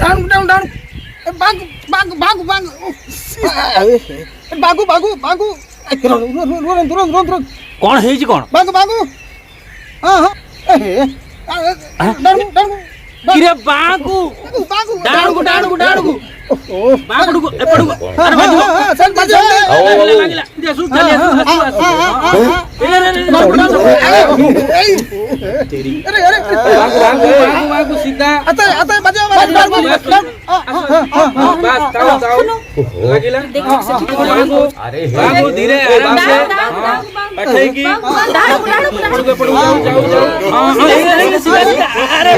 डाणू डाणू डाणू बागू बागू बागू बागू बागू बागू बागू कौन है जी कौन बागू बागू हां हां डाणू डाणू किरे बागू बागू डाणू डाणू डाणू बागू एपड़ू अरे चल बजे मांगला दे सु चलिए तेरी अरे अरे बागू बागू सीधा आता आता बजे बस ताऊ लागिला बागू अरे बागू धीरे आराम से बैठेगी पड़ो जाओ हां अरे